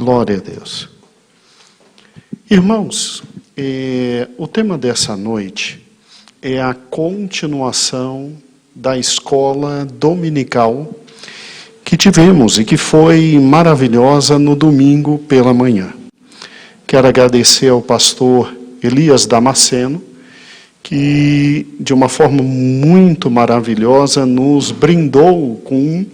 Glória a Deus. Irmãos, o tema dessa noite é a continuação da escola dominical que tivemos e que foi maravilhosa no domingo pela manhã. Quero agradecer ao pastor Elias Damasceno, que de uma forma muito maravilhosa nos brindou com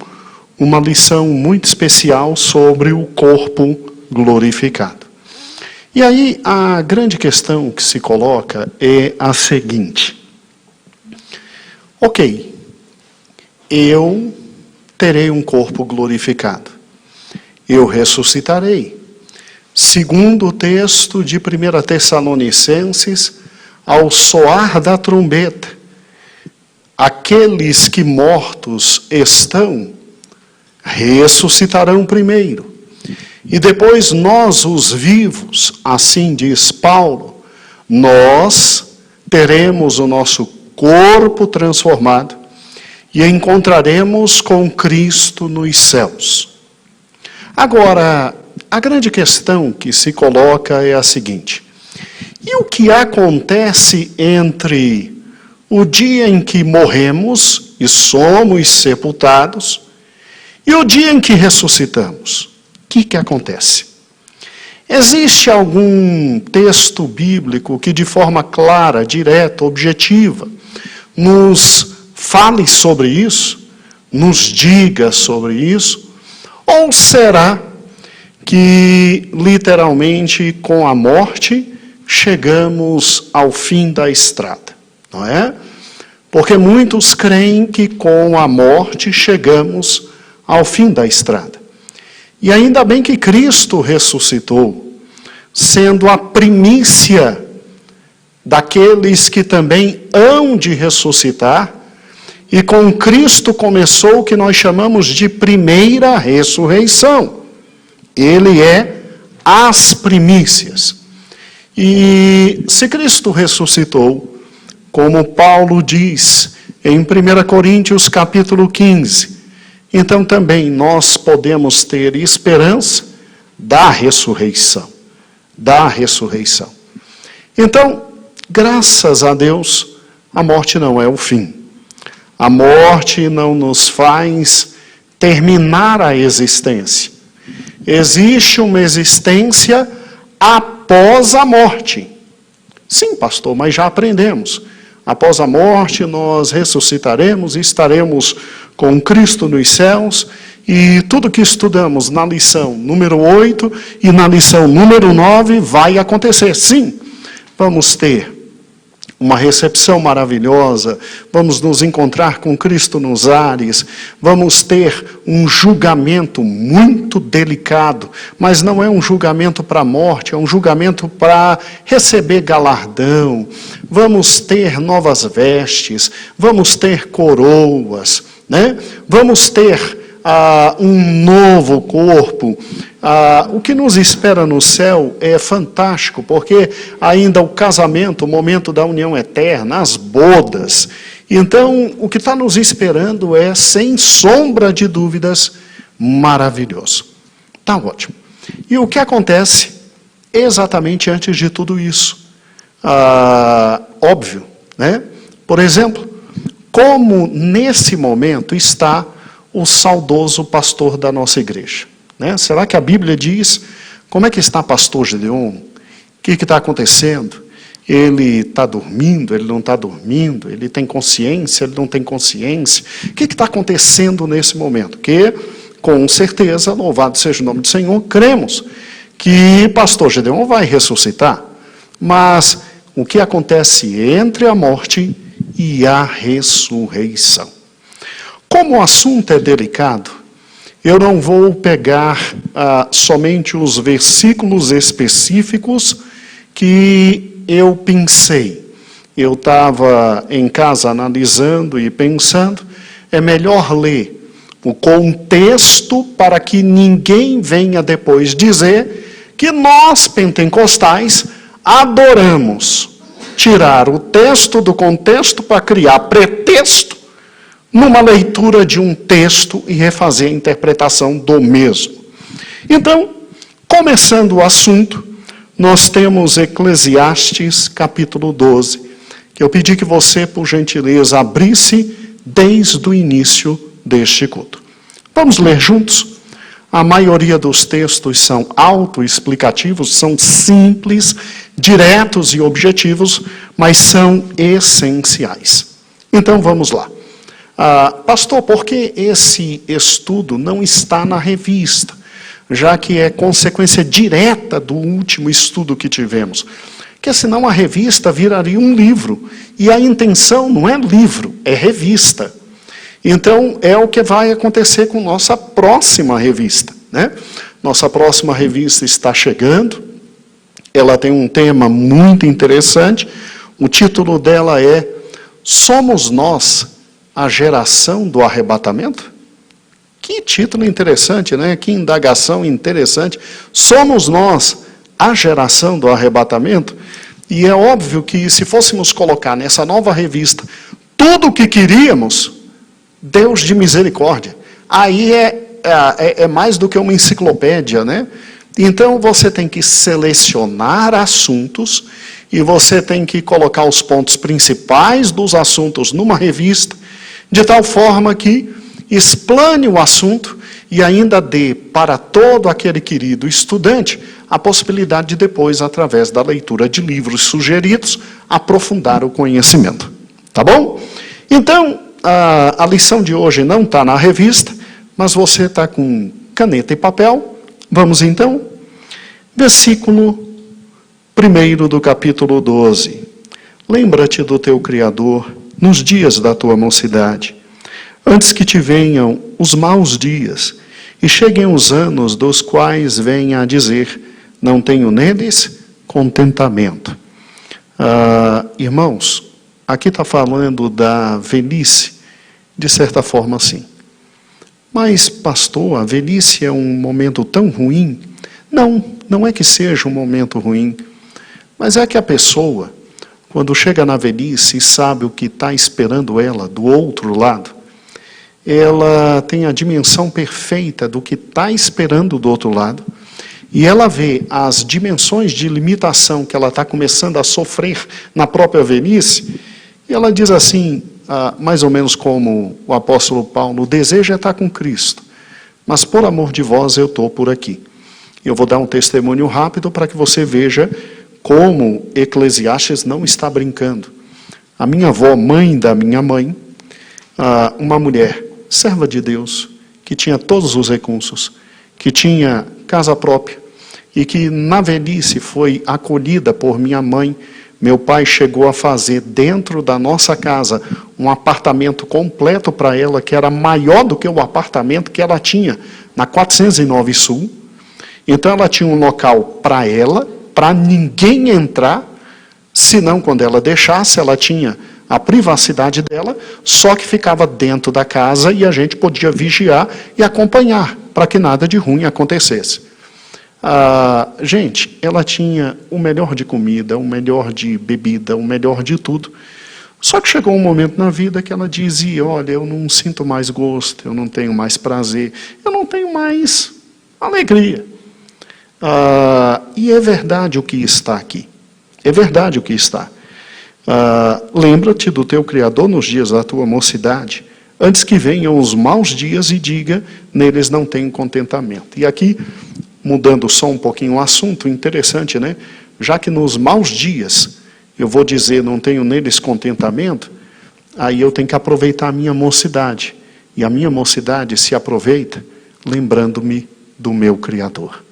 uma lição muito especial sobre o corpo glorificado. E aí a grande questão que se coloca é a seguinte: ok, eu terei um corpo glorificado, eu ressuscitarei. Segundo o texto de 1 Tessalonicenses, ao soar da trombeta, aqueles que mortos estão, ressuscitarão primeiro. E depois nós, os vivos, assim diz Paulo, nós teremos o nosso corpo transformado e encontraremos com Cristo nos céus. Agora, a grande questão que se coloca é a seguinte: e o que acontece entre o dia em que morremos e somos sepultados e o dia em que ressuscitamos? O que acontece? Existe algum texto bíblico que de forma clara, direta, objetiva, nos fale sobre isso, nos diga sobre isso? Ou será que literalmente com a morte chegamos ao fim da estrada, não é? Porque muitos creem que com a morte chegamos ao fim da estrada. E ainda bem que Cristo ressuscitou, sendo a primícia daqueles que também hão de ressuscitar, e com Cristo começou o que nós chamamos de primeira ressurreição. Ele é as primícias. E se Cristo ressuscitou, como Paulo diz em 1 Coríntios capítulo 15, então também nós podemos ter esperança da ressurreição. Da ressurreição. Então, graças a Deus, a morte não é o fim. A morte não nos faz terminar a existência. Existe uma existência após a morte. Sim, pastor, mas já aprendemos. Após a morte nós ressuscitaremos e estaremos com Cristo nos céus. E tudo que estudamos na lição número 8 e na lição número 9 vai acontecer. Sim, vamos ter uma recepção maravilhosa, vamos nos encontrar com Cristo nos ares, vamos ter um julgamento muito delicado, mas não é um julgamento para a morte, é um julgamento para receber galardão. Vamos ter novas vestes, vamos ter coroas, né? Vamos ter um novo corpo. O que nos espera no céu é fantástico, porque ainda o casamento, o momento da união eterna, as bodas. Então, o que está nos esperando é, sem sombra de dúvidas, maravilhoso. Está ótimo. E o que acontece exatamente antes de tudo isso? Óbvio, né? Por exemplo, como nesse momento está o saudoso pastor da nossa igreja, né? Será que a Bíblia diz como é que está pastor Gedeon? O que está acontecendo? Ele está dormindo? Ele não está dormindo? Ele tem consciência? Ele não tem consciência? O que está acontecendo nesse momento? Que, com certeza, louvado seja o nome do Senhor, cremos que pastor Gedeon vai ressuscitar. Mas o que acontece entre a morte e a ressurreição? Como o assunto é delicado, eu não vou pegar somente os versículos específicos que eu pensei. Eu estava em casa analisando e pensando, é melhor ler o contexto para que ninguém venha depois dizer que nós, pentecostais, adoramos tirar o texto do contexto para criar pretexto numa leitura de um texto e refazer a interpretação do mesmo. Então, começando o assunto, nós temos Eclesiastes capítulo 12, que eu pedi que você, por gentileza, abrisse desde o início deste culto. Vamos ler juntos? A maioria dos textos são autoexplicativos, são simples, diretos e objetivos, mas são essenciais. Então vamos lá. Pastor, por que esse estudo não está na revista? Já que é consequência direta do último estudo que tivemos. Porque senão a revista viraria um livro. E a intenção não é livro, é revista. Então é o que vai acontecer com nossa próxima revista, né? Nossa próxima revista está chegando. Ela tem um tema muito interessante. O título dela é Somos Nós a Geração do Arrebatamento? Que título interessante, né? Que indagação interessante. Somos nós a geração do arrebatamento? E é óbvio que se fôssemos colocar nessa nova revista tudo o que queríamos, Deus de misericórdia, aí é mais do que uma enciclopédia, né? Então você tem que selecionar assuntos e você tem que colocar os pontos principais dos assuntos numa revista, de tal forma que explane o assunto e ainda dê para todo aquele querido estudante a possibilidade de depois, através da leitura de livros sugeridos, aprofundar o conhecimento. Tá bom? Então, a lição de hoje não está na revista, mas você está com caneta e papel. Vamos então? Versículo 1 do capítulo 12. Lembra-te do teu Criador nos dias da tua mocidade, antes que te venham os maus dias, e cheguem os anos dos quais venha a dizer, não tenho neles contentamento. Irmãos, aqui está falando da velhice, de certa forma sim. Mas, pastor, a velhice é um momento tão ruim? Não é que seja um momento ruim, mas é que a pessoa, quando chega na velhice e sabe o que está esperando ela do outro lado, ela tem a dimensão perfeita do que está esperando do outro lado, e ela vê as dimensões de limitação que ela está começando a sofrer na própria velhice, e ela diz assim, mais ou menos como o apóstolo Paulo, o desejo é estar com Cristo, mas por amor de vós eu estou por aqui. Eu vou dar um testemunho rápido para que você veja como Eclesiastes não está brincando. A minha avó, mãe da minha mãe, uma mulher, serva de Deus, que tinha todos os recursos, que tinha casa própria, e que na velhice foi acolhida por minha mãe. Meu pai chegou a fazer dentro da nossa casa um apartamento completo para ela, que era maior do que o apartamento que ela tinha na 409 Sul. Então ela tinha um local para ela, para ninguém entrar, senão quando ela deixasse, ela tinha a privacidade dela, só que ficava dentro da casa e a gente podia vigiar e acompanhar, para que nada de ruim acontecesse. Gente, ela tinha o melhor de comida, o melhor de bebida, o melhor de tudo. Só que chegou um momento na vida que ela dizia, olha, eu não sinto mais gosto, eu não tenho mais prazer, eu não tenho mais alegria. E é verdade o que está aqui. É verdade o que está. Lembra-te do teu Criador nos dias da tua mocidade, antes que venham os maus dias e diga, neles não tenho contentamento. E aqui, mudando só um pouquinho o assunto, interessante, né? Já que nos maus dias eu vou dizer, não tenho neles contentamento, aí eu tenho que aproveitar a minha mocidade. E a minha mocidade se aproveita lembrando-me do meu Criador.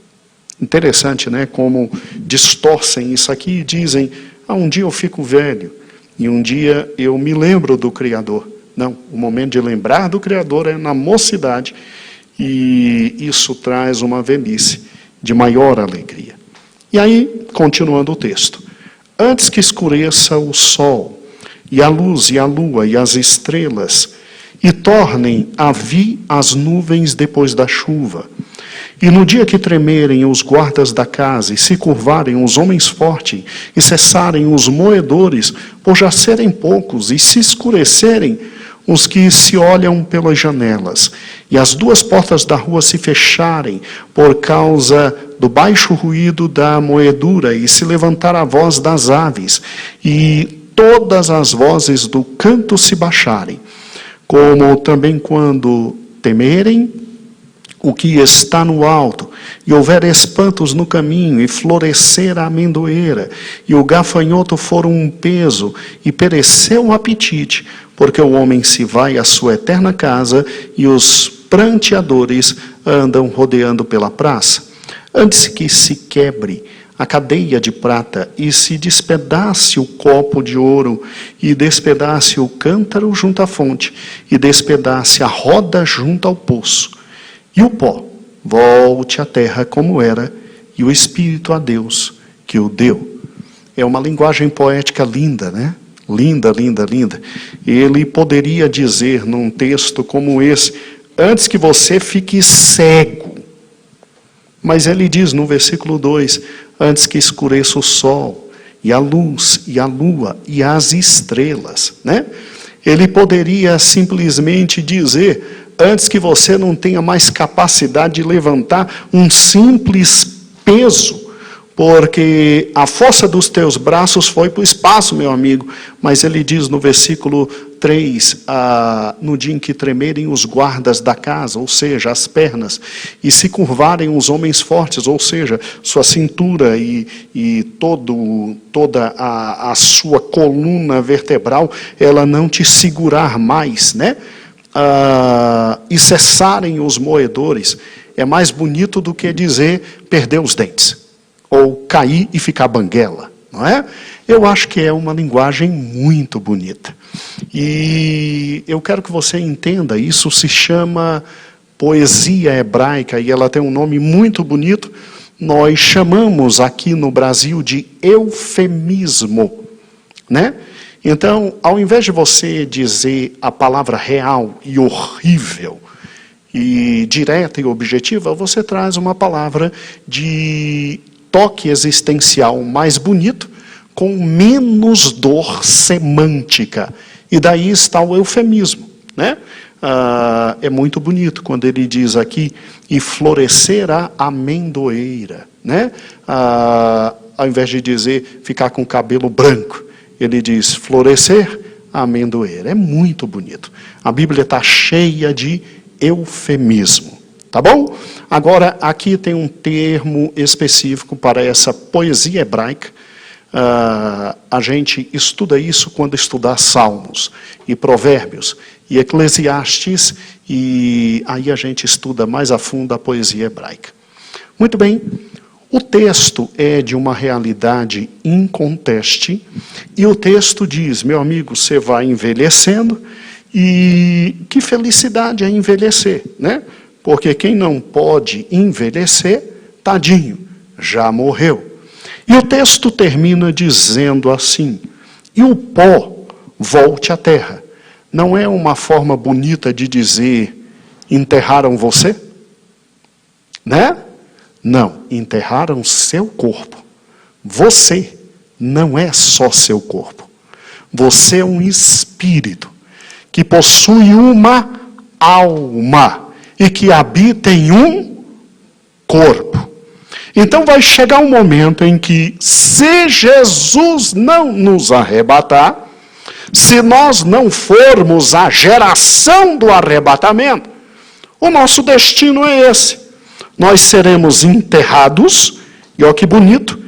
Interessante, né? Como distorcem isso aqui e dizem, um dia eu fico velho e um dia eu me lembro do Criador. Não, o momento de lembrar do Criador é na mocidade e isso traz uma velhice de maior alegria. E aí, continuando o texto. Antes que escureça o sol e a luz e a lua e as estrelas e tornem a vir as nuvens depois da chuva, e no dia que tremerem os guardas da casa, e se curvarem os homens fortes, e cessarem os moedores, por já serem poucos, e se escurecerem os que se olham pelas janelas, e as duas portas da rua se fecharem por causa do baixo ruído da moedura, e se levantar a voz das aves, e todas as vozes do canto se baixarem, como também quando temerem o que está no alto, e houver espantos no caminho, e florescer a amendoeira, e o gafanhoto for um peso, e pereceu o apetite, porque o homem se vai à sua eterna casa, e os pranteadores andam rodeando pela praça. Antes que se quebre a cadeia de prata, e se despedace o copo de ouro, e despedace o cântaro junto à fonte, e despedace a roda junto ao poço, e o pó volte à terra como era, e o Espírito a Deus que o deu. É uma linguagem poética linda, né? Linda, linda, linda. Ele poderia dizer num texto como esse, antes que você fique cego. Mas ele diz no versículo 2, antes que escureça o sol, e a luz, e a lua, e as estrelas, né? Ele poderia simplesmente dizer, antes que você não tenha mais capacidade de levantar um simples peso, porque a força dos teus braços foi para o espaço, meu amigo. Mas ele diz no versículo 3, no dia em que tremerem os guardas da casa, ou seja, as pernas, e se curvarem os homens fortes, ou seja, sua cintura e toda a sua coluna vertebral, ela não te segurar mais, né? E cessarem os moedores, é mais bonito do que dizer perder os dentes, ou cair e ficar banguela, não é? Eu acho que é uma linguagem muito bonita. E eu quero que você entenda, isso se chama poesia hebraica, e ela tem um nome muito bonito. Nós chamamos aqui no Brasil de eufemismo, né? Então, ao invés de você dizer a palavra real e horrível, e direta e objetiva, você traz uma palavra de toque existencial mais bonito, com menos dor semântica. E daí está o eufemismo, né? É muito bonito quando ele diz aqui, e florescer a amendoeira, né? Ao invés de dizer ficar com o cabelo branco, ele diz florescer a amendoeira. É muito bonito. A Bíblia está cheia de eufemismo. Tá bom? Agora, aqui tem um termo específico para essa poesia hebraica. A gente estuda isso quando estudar Salmos e Provérbios e Eclesiastes, e aí a gente estuda mais a fundo a poesia hebraica. Muito bem. O texto é de uma realidade inconteste, e o texto diz, meu amigo, você vai envelhecendo, e que felicidade é envelhecer, né? Porque quem não pode envelhecer, tadinho, já morreu. E o texto termina dizendo assim, e o pó volte à terra. Não é uma forma bonita de dizer, enterraram você? Né? Não, enterraram seu corpo. Você não é só seu corpo. Você é um espírito que possui uma alma e que habita em um corpo. Então vai chegar um momento em que, se Jesus não nos arrebatar, se nós não formos a geração do arrebatamento, o nosso destino é esse. Nós seremos enterrados, e olha que bonito,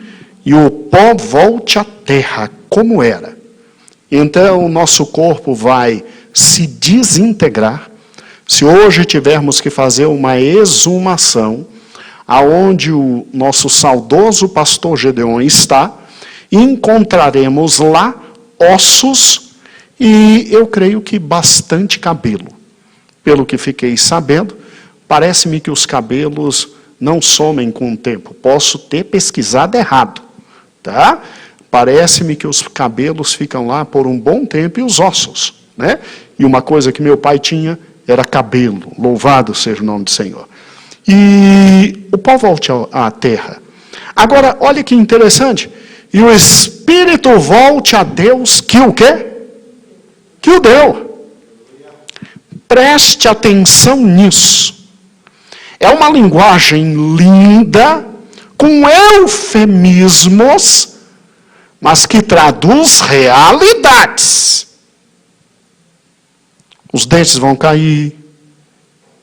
e o pó volte à terra como era. Então o nosso corpo vai se desintegrar. Se hoje tivermos que fazer uma exumação, aonde o nosso saudoso pastor Gedeon está, encontraremos lá ossos e eu creio que bastante cabelo. Pelo que fiquei sabendo, parece-me que os cabelos não somem com o tempo. Posso ter pesquisado errado, tá? Parece-me que os cabelos ficam lá por um bom tempo e os ossos, né? E uma coisa que meu pai tinha era cabelo. Louvado seja o nome do Senhor. E o pó volte à terra. Agora, olha que interessante. E o Espírito volte a Deus que o quê? Que o deu. Preste atenção nisso. É uma linguagem linda, com eufemismos, mas que traduz realidades. Os dentes vão cair,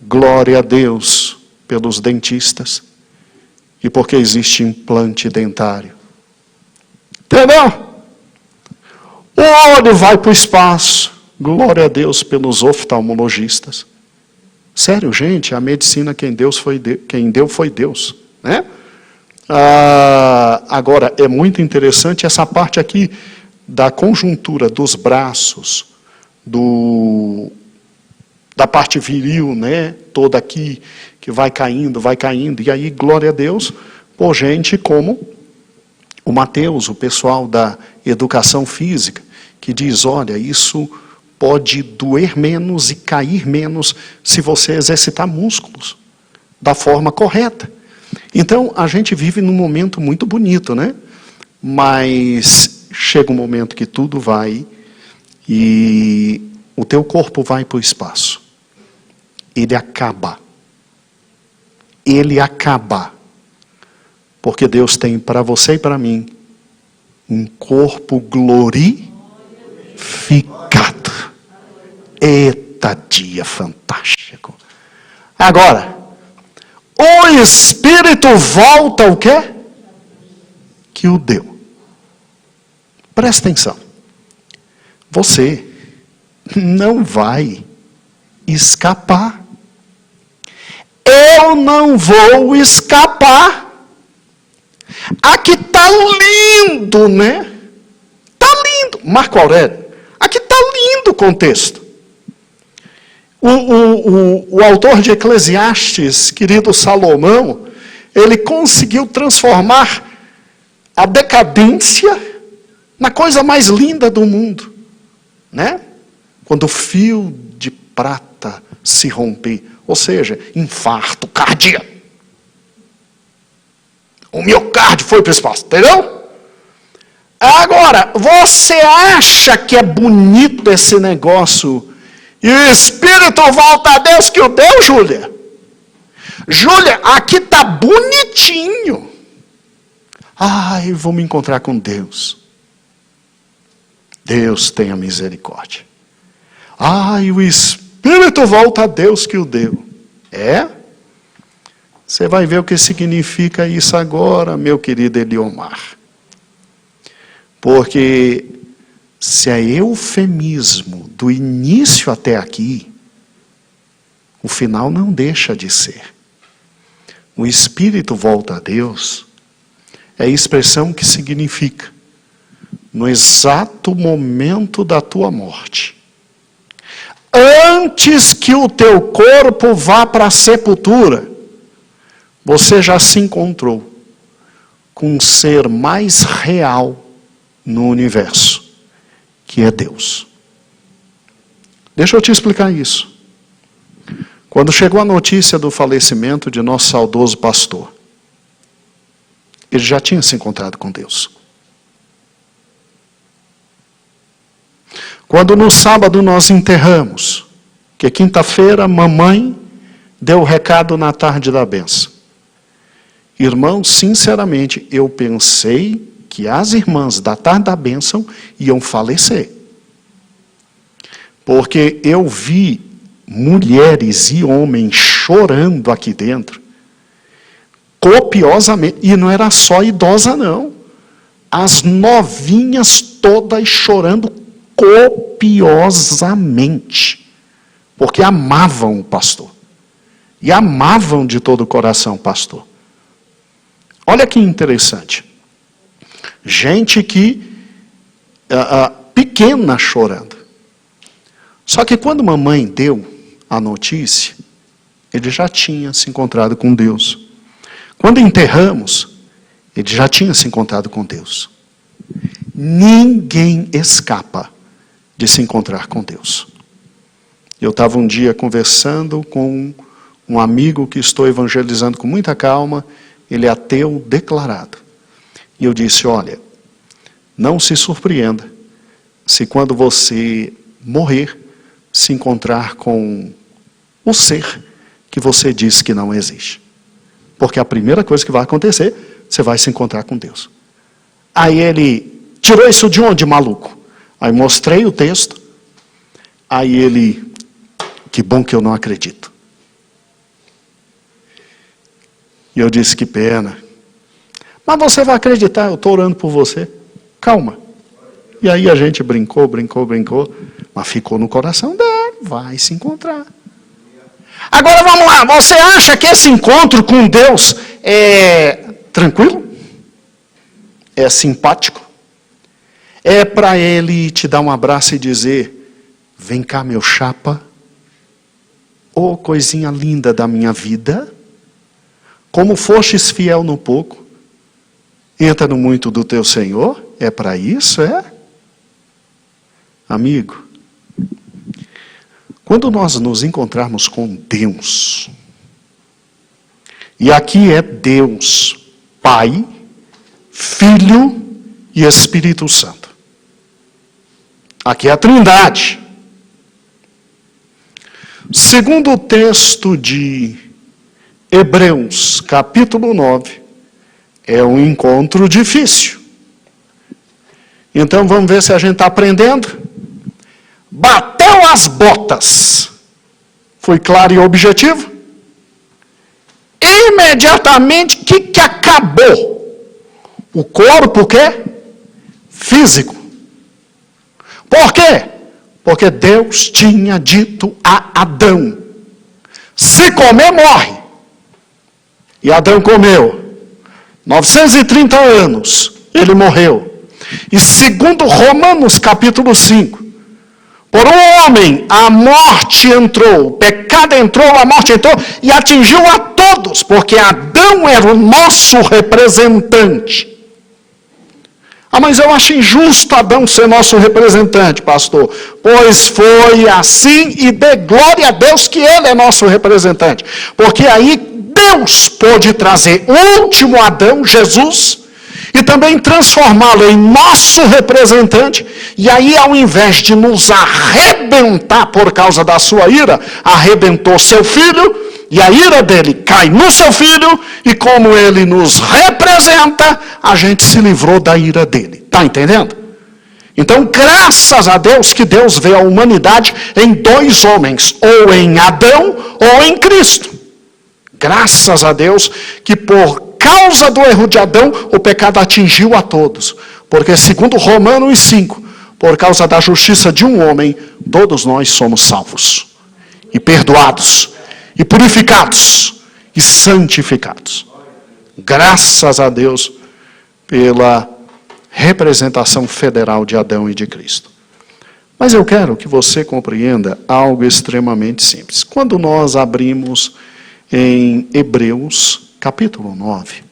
glória a Deus pelos dentistas, e porque existe implante dentário. Entendeu? O olho vai para o espaço, glória a Deus pelos oftalmologistas. Sério, gente, a medicina quem deu foi Deus, né? Agora, é muito interessante essa parte aqui da conjuntura dos braços, da parte viril, né? Toda aqui, que vai caindo, e aí, glória a Deus, por gente como o Mateus, o pessoal da educação física, que diz, olha, isso pode doer menos e cair menos se você exercitar músculos da forma correta. Então, a gente vive num momento muito bonito, né? Mas chega um momento que tudo vai e o teu corpo vai para o espaço. Ele acaba. Ele acaba. Porque Deus tem para você e para mim um corpo glorificado. Eita dia fantástico. Agora, o Espírito volta o quê? Que o deu. Presta atenção. Você não vai escapar. Eu não vou escapar. Aqui está lindo, né? Está lindo. Marco Aurélio. Aqui está lindo o contexto. O autor de Eclesiastes, querido Salomão, ele conseguiu transformar a decadência na coisa mais linda do mundo, né? Quando o fio de prata se romper, ou seja, infarto cardíaco. O miocárdio foi para o espaço, entendeu? Agora, você acha que é bonito esse negócio e o Espírito volta a Deus que o deu, Júlia? Júlia, aqui está bonitinho. Ai, vou me encontrar com Deus. Deus tenha misericórdia. Ai, o Espírito volta a Deus que o deu. É? Você vai ver o que significa isso agora, meu querido Eliomar. Porque se é eufemismo do início até aqui, o final não deixa de ser. O Espírito volta a Deus é a expressão que significa no exato momento da tua morte. Antes que o teu corpo vá para a sepultura, você já se encontrou com um ser mais real no universo, que é Deus. Deixa eu te explicar isso. Quando chegou a notícia do falecimento de nosso saudoso pastor, ele já tinha se encontrado com Deus. Quando no sábado nós enterramos, que quinta-feira a mamãe deu o recado na tarde da bênção. Irmão, sinceramente, eu pensei que as irmãs da tarde da bênção iam falecer. Porque eu vi mulheres e homens chorando aqui dentro, copiosamente, e não era só idosa não, as novinhas todas chorando copiosamente, porque amavam o pastor, e amavam de todo o coração o pastor. Olha que interessante, gente que, pequena chorando, só que quando mamãe deu a notícia, ele já tinha se encontrado com Deus. Quando enterramos, ele já tinha se encontrado com Deus. Ninguém escapa de se encontrar com Deus. Eu estava um dia conversando com um amigo que estou evangelizando com muita calma, ele é ateu declarado. E eu disse, olha, não se surpreenda se quando você morrer, se encontrar com o ser que você diz que não existe. Porque a primeira coisa que vai acontecer, você vai se encontrar com Deus. Aí ele tirou isso de onde, maluco? Aí mostrei o texto. Aí ele, que bom que eu não acredito. E eu disse, que pena. Mas você vai acreditar, eu estou orando por você. Calma. E aí a gente brincou, mas ficou no coração dele, vai se encontrar. Agora vamos lá, você acha que esse encontro com Deus é tranquilo? É simpático? É para ele te dar um abraço e dizer, vem cá meu chapa, ô coisinha linda da minha vida, como fostes fiel no pouco, entra no muito do teu Senhor? É para isso, é? Amigo, quando nós nos encontrarmos com Deus, e aqui é Deus, Pai, Filho e Espírito Santo. Aqui é a Trindade. Segundo o texto de Hebreus, capítulo 9, é um encontro difícil. Então vamos ver se a gente está aprendendo. Bateu as botas. Foi claro e objetivo? Imediatamente, o que acabou? O corpo, o quê? Físico. Por quê? Porque Deus tinha dito a Adão, se comer, morre. E Adão comeu. 930 anos, ele morreu. E segundo Romanos capítulo 5, por um homem a morte entrou, o pecado entrou, a morte entrou e atingiu a todos, porque Adão era o nosso representante. Ah, mas eu acho injusto Adão ser nosso representante, pastor. Pois foi assim e dê glória a Deus que ele é nosso representante. Porque aí Deus pôde trazer o último Adão, Jesus, e também transformá-lo em nosso representante, e aí ao invés de nos arrebentar por causa da sua ira, arrebentou seu filho, e a ira dele cai no seu filho, e como ele nos representa, a gente se livrou da ira dele. Está entendendo? Então, graças a Deus que Deus vê a humanidade em dois homens, ou em Adão ou em Cristo. Graças a Deus que por causa do erro de Adão, o pecado atingiu a todos. Porque segundo Romanos 5, por causa da justiça de um homem, todos nós somos salvos. E perdoados. E purificados. E santificados. Graças a Deus pela representação federal de Adão e de Cristo. Mas eu quero que você compreenda algo extremamente simples. Quando nós abrimos em Hebreus, capítulo 9,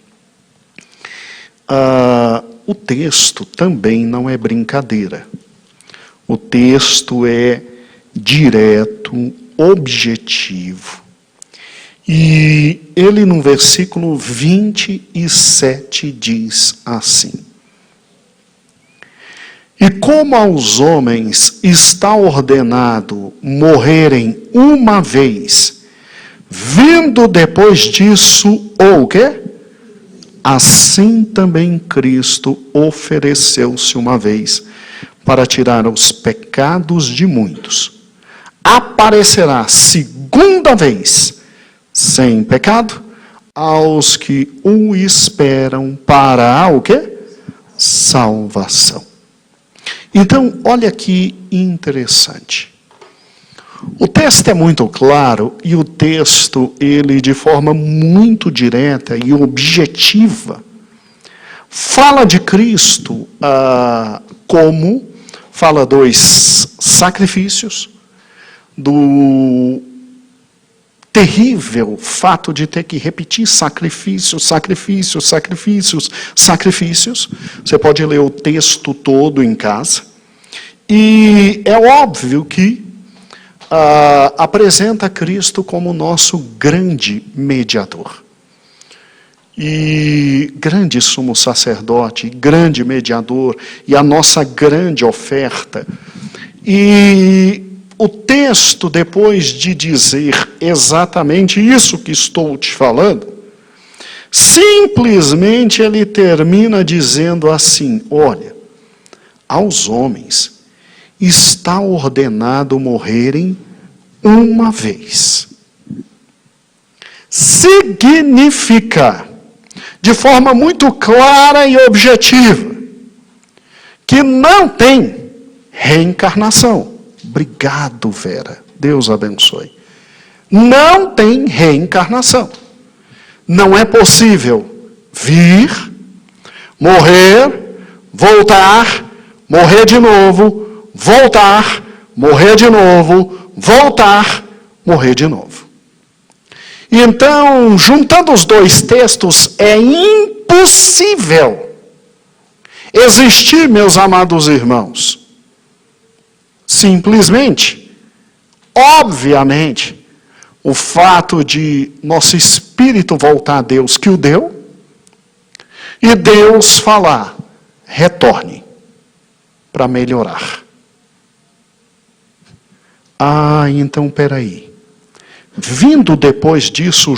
o texto também não é brincadeira. O texto é direto, objetivo. E ele no versículo 27 diz assim: e como aos homens está ordenado morrerem uma vez, vindo depois disso, ou o quê? Assim também Cristo ofereceu-se uma vez para tirar os pecados de muitos. Aparecerá segunda vez, sem pecado, aos que o esperam para o quê? Salvação. Então, olha que interessante. O texto é muito claro e o texto, ele de forma muito direta e objetiva, fala de Cristo como, fala dos sacrifícios, do terrível fato de ter que repetir sacrifícios. Você pode ler o texto todo em casa. E é óbvio que apresenta Cristo como nosso grande mediador. E grande sumo sacerdote, grande mediador, e a nossa grande oferta. E o texto, depois de dizer exatamente isso que estou te falando, simplesmente ele termina dizendo assim: olha, aos homens está ordenado morrerem uma vez. Significa, de forma muito clara e objetiva, que não tem reencarnação. Obrigado, Vera. Deus abençoe. Não tem reencarnação. Não é possível vir, morrer, voltar, morrer de novo, voltar, morrer de novo, voltar, morrer de novo. Então, juntando os dois textos, é impossível existir, meus amados irmãos, simplesmente, obviamente, o fato de nosso espírito voltar a Deus que o deu, e Deus falar: retorne para melhorar. Ah, então peraí. Vindo depois disso o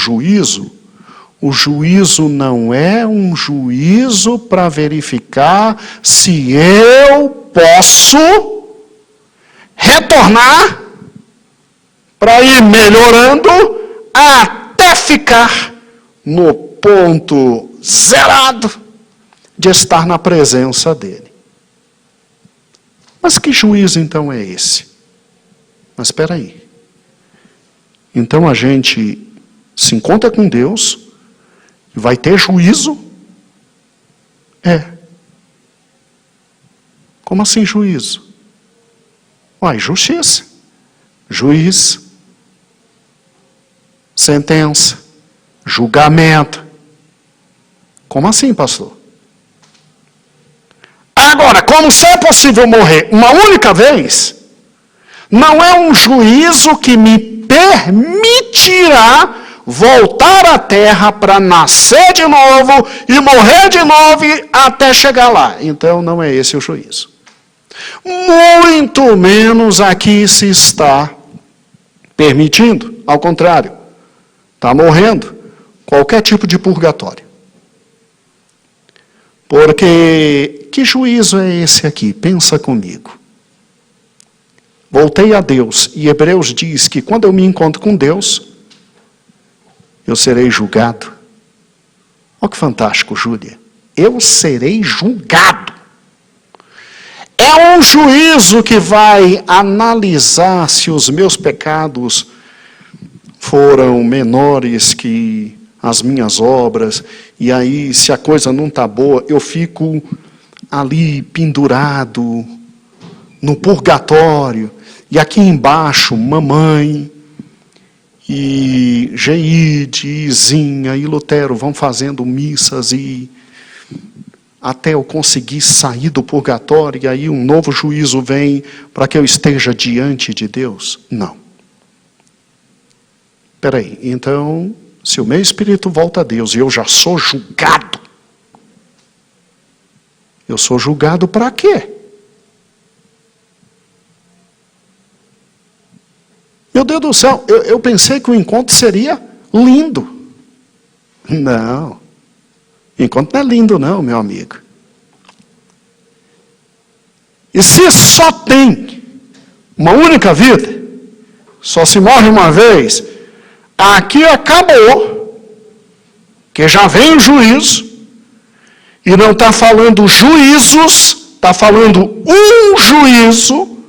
juízo não é um juízo para verificar se eu posso retornar para ir melhorando até ficar no ponto zerado de estar na presença dele. Mas que juízo então é esse? Mas espera aí. Então a gente se encontra com Deus, vai ter juízo? Como assim juízo? Uai, justiça, juiz, sentença, julgamento. Como assim, pastor? Agora, como só é possível morrer uma única vez, não é um juízo que me permitirá voltar à terra para nascer de novo e morrer de novo até chegar lá. Então, não é esse o juízo. Muito menos aqui se está permitindo, ao contrário, está morrendo qualquer tipo de purgatório. Porque, que juízo é esse aqui? Pensa comigo. Voltei a Deus, e Hebreus diz que quando eu me encontro com Deus, eu serei julgado. Olha que fantástico, Júlia. Eu serei julgado. É um juízo que vai analisar se os meus pecados foram menores que as minhas obras, e aí, se a coisa não está boa, eu fico ali pendurado no purgatório, e aqui embaixo, mamãe, e Geide, e Zinha, e Lutero vão fazendo missas, e até eu conseguir sair do purgatório, e aí um novo juízo vem para que eu esteja diante de Deus? Não. Espera aí, então, se o meu espírito volta a Deus e eu já sou julgado, eu sou julgado para quê? Meu Deus do céu, eu pensei que o encontro seria lindo. Não. Encontro não é lindo não, meu amigo. E se só tem uma única vida, só se morre uma vez, aqui acabou, que já vem o juízo, e não está falando juízos, está falando um juízo,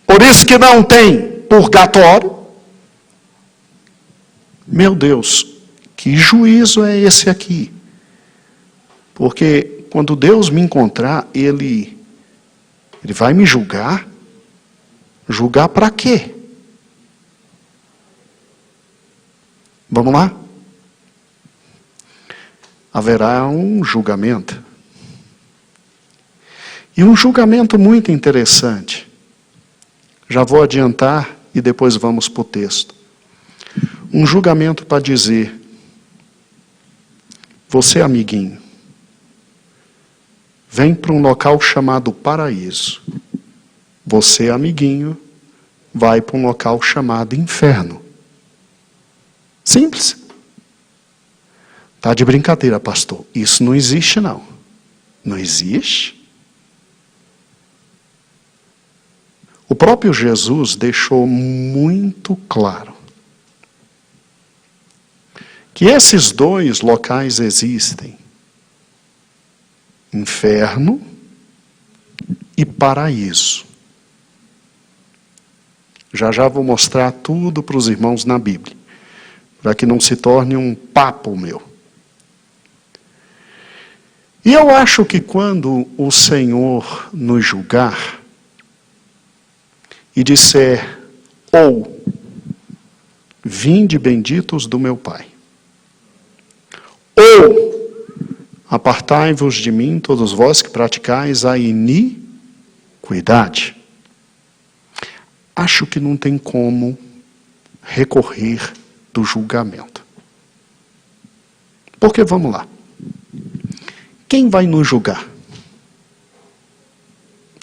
por isso que não tem purgatório. Meu Deus, que juízo é esse aqui? Porque quando Deus me encontrar, Ele vai me julgar. Julgar para quê? Vamos lá? Haverá um julgamento. E um julgamento muito interessante. Já vou adiantar e depois vamos para o texto. Um julgamento para dizer: você, amiguinho, vem para um local chamado paraíso. Você, amiguinho, vai para um local chamado inferno. Simples. Está de brincadeira, pastor. Isso não existe, não. Não existe. O próprio Jesus deixou muito claro que esses dois locais existem: inferno e paraíso. Já já vou mostrar tudo para os irmãos na Bíblia, para que não se torne um papo meu. E eu acho que quando o Senhor nos julgar e disser: ou, vinde benditos do meu Pai, ou, apartai-vos de mim, todos vós que praticais a iniquidade, acho que não tem como recorrer do julgamento. Porque, vamos lá, quem vai nos julgar?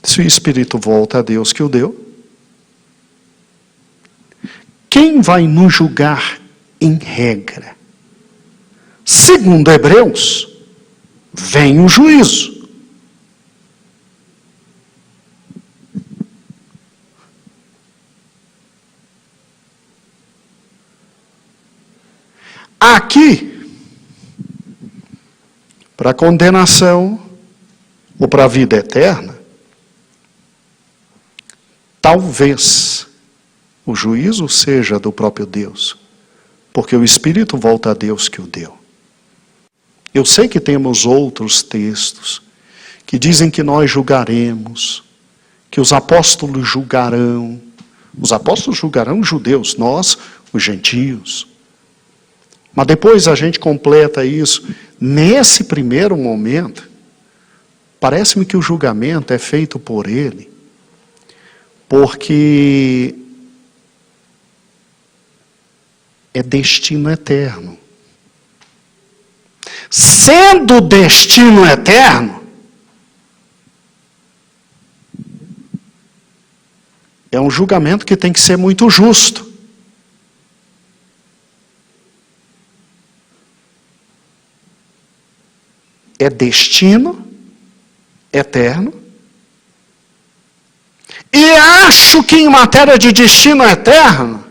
Se o Espírito volta a Deus que o deu, quem vai nos julgar em regra? Segundo Hebreus, vem o juízo. Aqui, para condenação ou para a vida eterna, talvez o juízo seja do próprio Deus, porque o Espírito volta a Deus que o deu. Eu sei que temos outros textos que dizem que nós julgaremos, que os apóstolos julgarão. Os apóstolos julgarão os judeus, nós, os gentios. Mas depois a gente completa isso. Nesse primeiro momento, parece-me que o julgamento é feito por ele, porque é destino eterno. Sendo destino eterno, é um julgamento que tem que ser muito justo. É destino eterno. E acho que em matéria de destino eterno,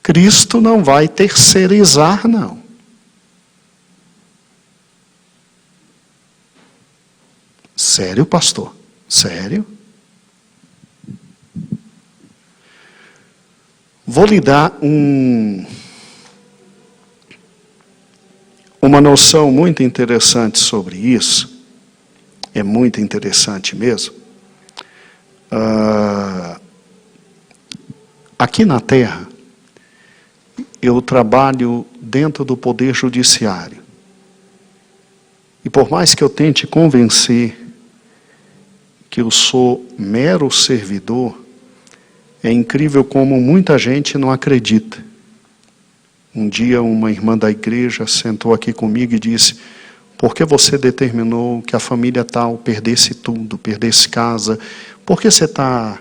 Cristo não vai terceirizar, não. Sério, pastor? Sério? Vou lhe dar uma noção muito interessante sobre isso. É muito interessante mesmo. Aqui na Terra, eu trabalho dentro do Poder Judiciário. E por mais que eu tente convencer que eu sou mero servidor, é incrível como muita gente não acredita. Um dia uma irmã da igreja sentou aqui comigo e disse: por que você determinou que a família tal perdesse tudo, perdesse casa? Por que você está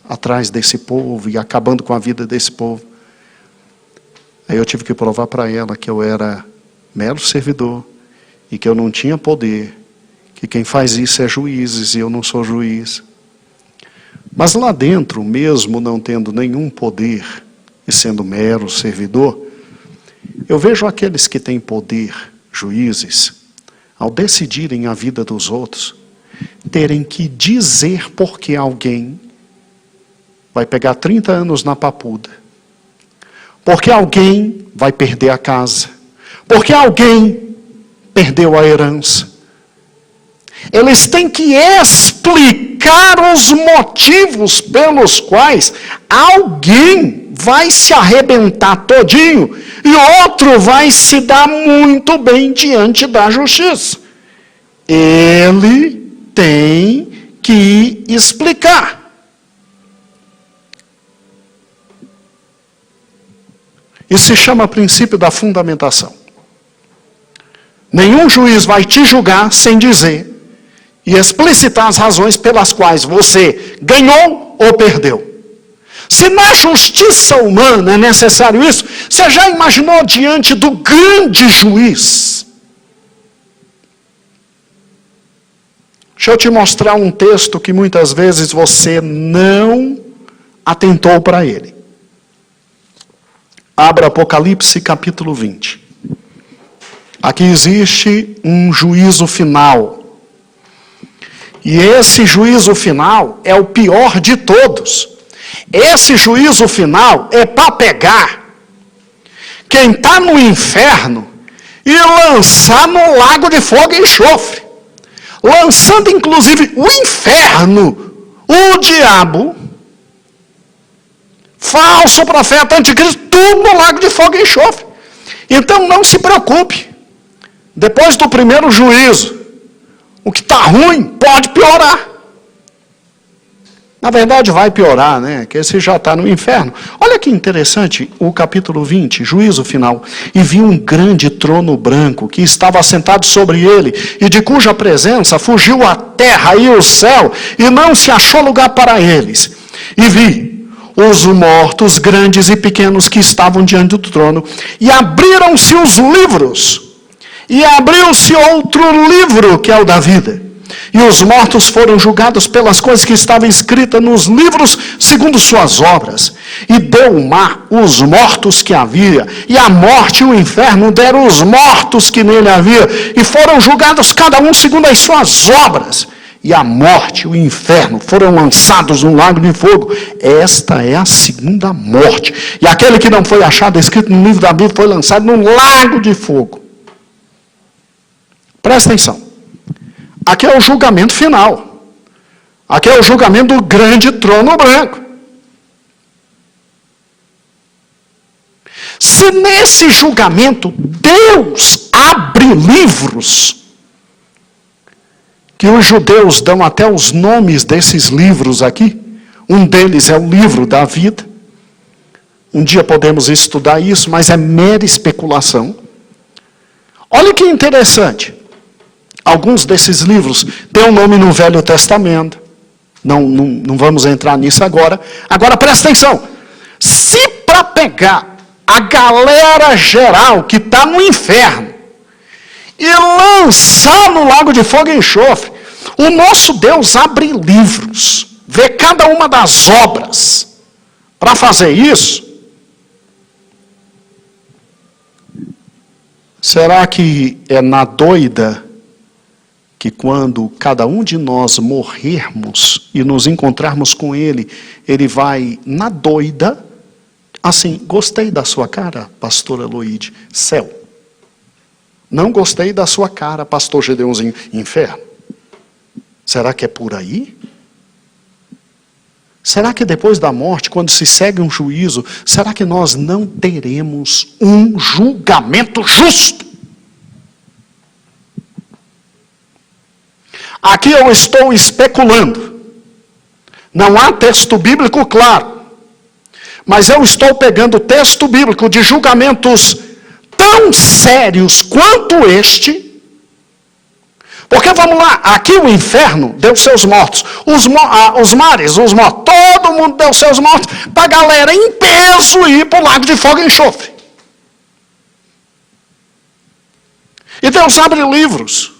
atrás desse povo e acabando com a vida desse povo? Aí eu tive que provar para ela que eu era mero servidor e que eu não tinha poder, que quem faz isso é juízes e eu não sou juiz. Mas lá dentro, mesmo não tendo nenhum poder e sendo mero servidor, eu vejo aqueles que têm poder, juízes, ao decidirem a vida dos outros, terem que dizer porque alguém vai pegar 30 anos na papuda, porque alguém vai perder a casa, porque alguém perdeu a herança. Eles têm que explicar os motivos pelos quais alguém vai se arrebentar todinho e outro vai se dar muito bem diante da justiça. Ele tem que explicar. Isso se chama princípio da fundamentação. Nenhum juiz vai te julgar sem dizer e explicitar as razões pelas quais você ganhou ou perdeu. Se na justiça humana é necessário isso, você já imaginou diante do grande juiz? Deixa eu te mostrar um texto que muitas vezes você não atentou para ele. Abra Apocalipse capítulo 20. Aqui existe um juízo final. E esse juízo final é o pior de todos. Esse juízo final é para pegar quem está no inferno e lançar no lago de fogo e enxofre. Lançando inclusive o inferno, o diabo, falso profeta, anticristo, tudo no lago de fogo e enxofre. Então não se preocupe. Depois do primeiro juízo, o que está ruim pode piorar. Na verdade vai piorar, né? Que esse já está no inferno. Olha que interessante, o capítulo 20, juízo final. E vi um grande trono branco, que estava assentado sobre ele, e de cuja presença fugiu a terra e o céu, e não se achou lugar para eles. E vi os mortos, grandes e pequenos, que estavam diante do trono, e abriram-se os livros, e abriu-se outro livro, que é o da vida. E os mortos foram julgados pelas coisas que estavam escritas nos livros, segundo suas obras. E deu o mar os mortos que havia, e a morte e o inferno deram os mortos que nele havia, e foram julgados cada um segundo as suas obras. E a morte e o inferno foram lançados no lago de fogo. Esta é a segunda morte. E aquele que não foi achado escrito no livro da Bíblia foi lançado no lago de fogo. Presta atenção. Aqui é o julgamento final. Aqui é o julgamento do grande trono branco. Se nesse julgamento Deus abre livros, que os judeus dão até os nomes desses livros aqui, um deles é o livro da vida. Um dia podemos estudar isso, mas é mera especulação. Olha que interessante. Alguns desses livros têm um nome no Velho Testamento. Não vamos entrar nisso agora. Agora presta atenção. Se para pegar a galera geral que está no inferno e lançar no lago de fogo e enxofre, o nosso Deus abre livros, vê cada uma das obras. Para fazer isso, será que é na doida que quando cada um de nós morrermos e nos encontrarmos com Ele, Ele vai, na doida, assim, gostei da sua cara, pastor Eloide, céu. Não gostei da sua cara, pastor Gedeãozinho, inferno. Será que é por aí? Será que depois da morte, quando se segue um juízo, será que nós não teremos um julgamento justo? Aqui eu estou especulando. Não há texto bíblico claro. Mas eu estou pegando o texto bíblico de julgamentos tão sérios quanto este. Porque vamos lá, aqui o inferno deu seus mortos. Os mares, os mortos, todo mundo deu seus mortos para a galera em peso ir para o lago de fogo e enxofre. E Deus abre livros.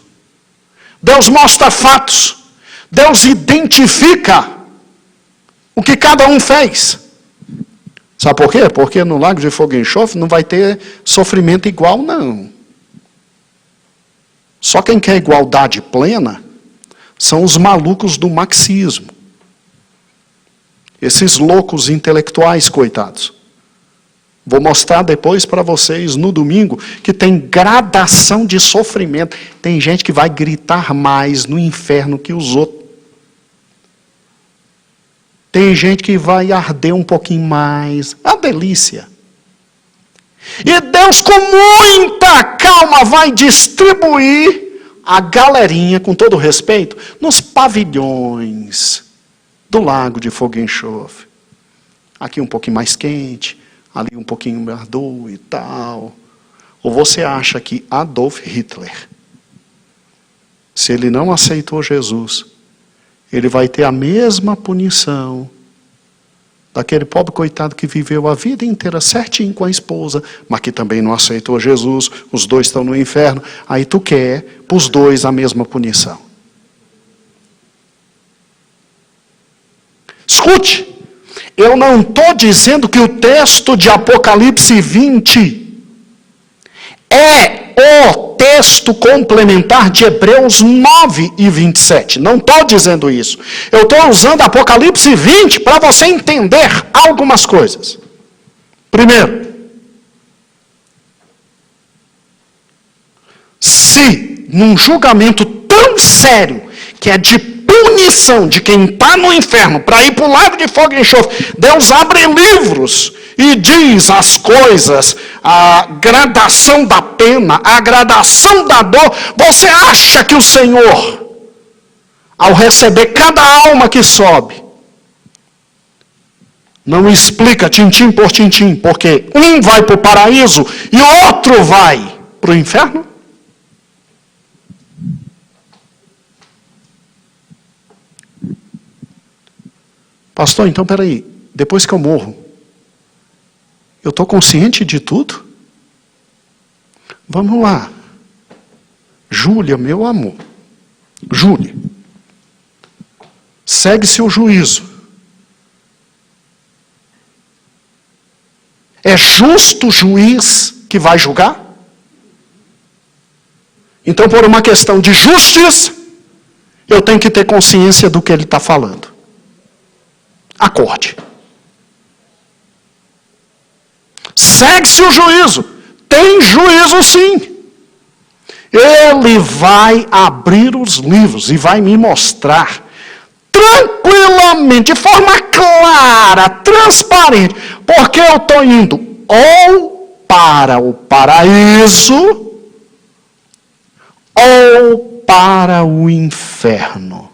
Deus mostra fatos. Deus identifica o que cada um fez. Sabe por quê? Porque no lago de fogo e enxofre não vai ter sofrimento igual, não. Só quem quer igualdade plena são os malucos do marxismo. Esses loucos intelectuais, coitados. Vou mostrar depois para vocês, no domingo, que tem gradação de sofrimento. Tem gente que vai gritar mais no inferno que os outros. Tem gente que vai arder um pouquinho mais. A delícia. E Deus, com muita calma, vai distribuir a galerinha, com todo respeito, nos pavilhões do lago de fogo e enxofre. Aqui um pouquinho mais quente, ali um pouquinho mais duro e tal. Ou você acha que Adolf Hitler, se ele não aceitou Jesus, ele vai ter a mesma punição daquele pobre coitado que viveu a vida inteira certinho com a esposa, mas que também não aceitou Jesus, os dois estão no inferno, aí tu quer para os dois a mesma punição. Escute, eu não estou dizendo que o texto de Apocalipse 20 é o texto complementar de Hebreus 9 e 27. Não estou dizendo isso. Eu estou usando Apocalipse 20 para você entender algumas coisas. Primeiro, se num julgamento tão sério, que é de punição de quem está no inferno para ir para o lago de fogo e enxofre, Deus abre livros e diz as coisas, a gradação da pena, a gradação da dor. Você acha que o Senhor, ao receber cada alma que sobe, não explica tintim por tintim, porque um vai para o paraíso e o outro vai para o inferno? Pastor, então peraí, depois que eu morro, eu estou consciente de tudo? Vamos lá. Júlia, meu amor. Júlia, segue seu juízo. É justo o juiz que vai julgar? Então, por uma questão de justiça, eu tenho que ter consciência do que ele está falando. Acorde. Segue-se o juízo. Tem juízo sim. Ele vai abrir os livros e vai me mostrar tranquilamente, de forma clara, transparente, porque eu estou indo ou para o paraíso ou para o inferno.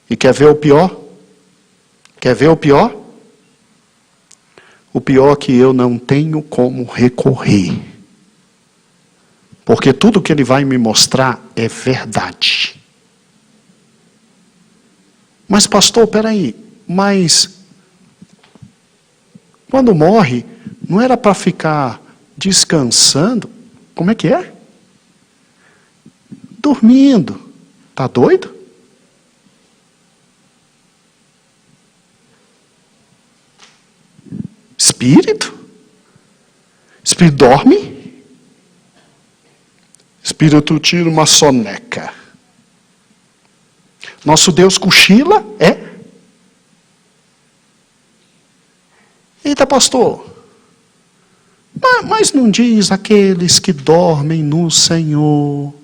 E quer ver o pior? Quer ver o pior? O pior é que eu não tenho como recorrer. Porque tudo que ele vai me mostrar é verdade. Mas pastor, peraí, mas quando morre, não era para ficar descansando? Como é que é? Dormindo. Tá doido? Espírito? Espírito dorme? Espírito tira uma soneca. Nosso Deus cochila? É? Eita, pastor. Mas não diz aqueles que dormem no Senhor.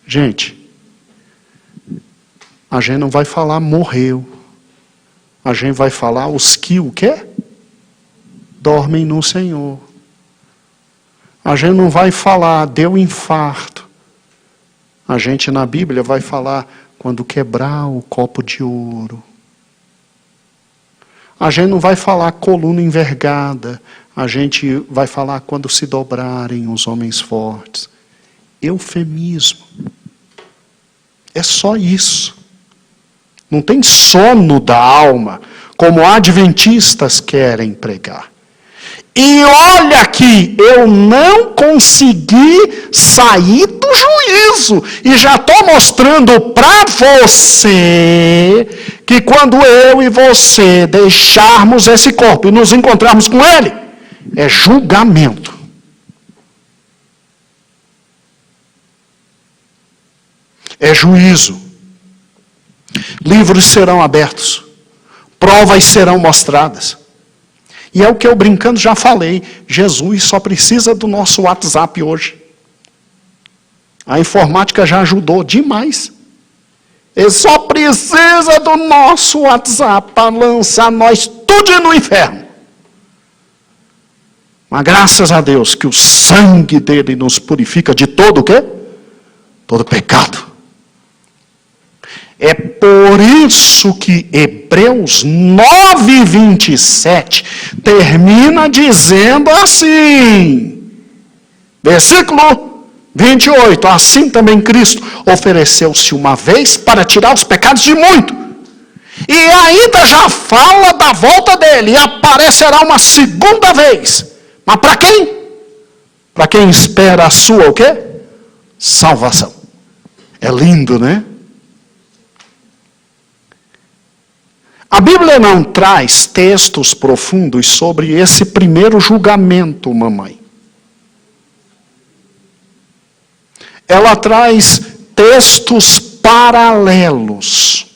Gente, a gente não vai falar morreu. A gente vai falar os que o quê? Dormem no Senhor. A gente não vai falar deu infarto. A gente na Bíblia vai falar quando quebrar o copo de ouro. A gente não vai falar coluna envergada. A gente vai falar quando se dobrarem os homens fortes. Eufemismo. É só isso. Não tem sono da alma, como adventistas querem pregar. E olha aqui, eu não consegui sair do juízo. E já estou mostrando para você que quando eu e você deixarmos esse corpo e nos encontrarmos com ele, é julgamento. É juízo. Livros serão abertos. Provas serão mostradas. E é o que eu brincando já falei. Jesus só precisa do nosso WhatsApp hoje. A informática já ajudou demais. Ele só precisa do nosso WhatsApp para lançar nós tudo no inferno. Mas graças a Deus que o sangue dele nos purifica de todo o quê? Todo pecado. É por isso que Hebreus 9:27 termina dizendo assim, versículo 28, assim também Cristo ofereceu-se uma vez para tirar os pecados de muito, E ainda já fala da volta dele, e aparecerá uma segunda vez. Mas para quem? Para quem espera a sua o quê? Salvação. É lindo, né? A Bíblia não traz textos profundos sobre esse primeiro julgamento, mamãe. Ela traz textos paralelos.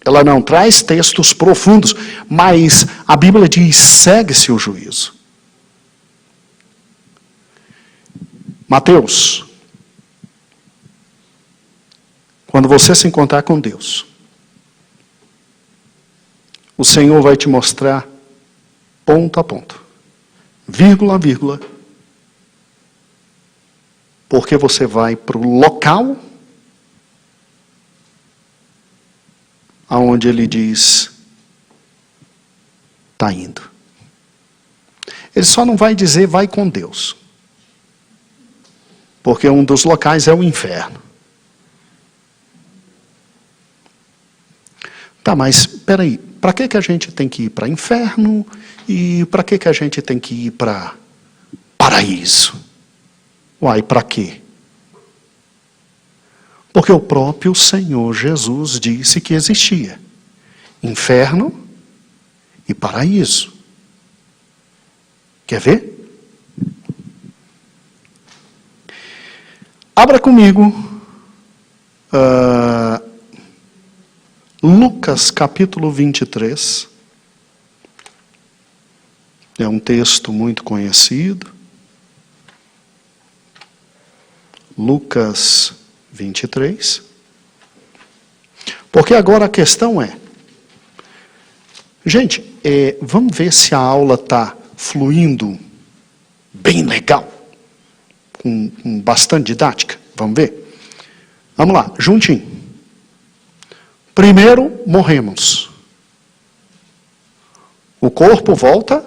Ela não traz textos profundos, mas a Bíblia diz: segue-se o juízo. Mateus, quando você se encontrar com Deus, o Senhor vai te mostrar ponto a ponto, vírgula a vírgula, porque você vai para o local aonde ele diz, está indo. Ele só não vai dizer, vai com Deus. Porque um dos locais é o inferno. Tá, mas espera aí, para que a gente tem que ir para inferno e para que a gente tem que ir para paraíso? Uai, para quê? Porque o próprio Senhor Jesus disse que existia inferno e paraíso. Quer ver? Abra comigo Lucas capítulo 23. É um texto muito conhecido. Lucas 23. Porque agora a questão é, gente, vamos ver se a aula está fluindo bem legal, com bastante didática. Vamos ver? Vamos lá, juntinho. Primeiro, morremos. O corpo volta?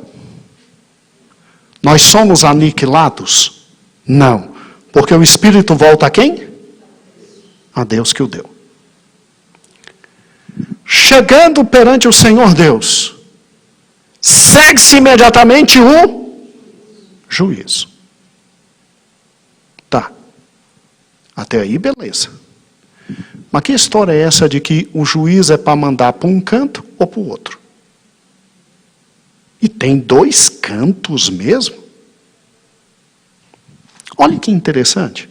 Nós somos aniquilados? Não. Porque o espírito volta a quem? A Deus que o deu. Chegando perante o Senhor Deus, segue-se imediatamente o juízo. Tá. Até aí, beleza. Mas que história é essa de que o juiz é para mandar para um canto ou para o outro? E tem dois cantos mesmo? Olha que interessante.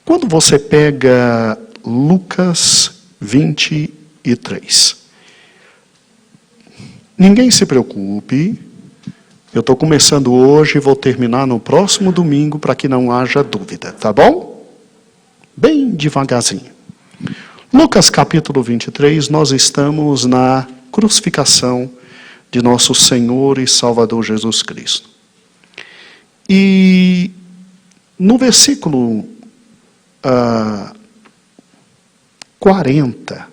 Quando você pega Lucas 23, ninguém se preocupe, eu estou começando hoje e vou terminar no próximo domingo para que não haja dúvida, tá bom? Bem devagarzinho. Lucas capítulo 23, nós estamos na crucificação de nosso Senhor e Salvador Jesus Cristo. E no versículo 40,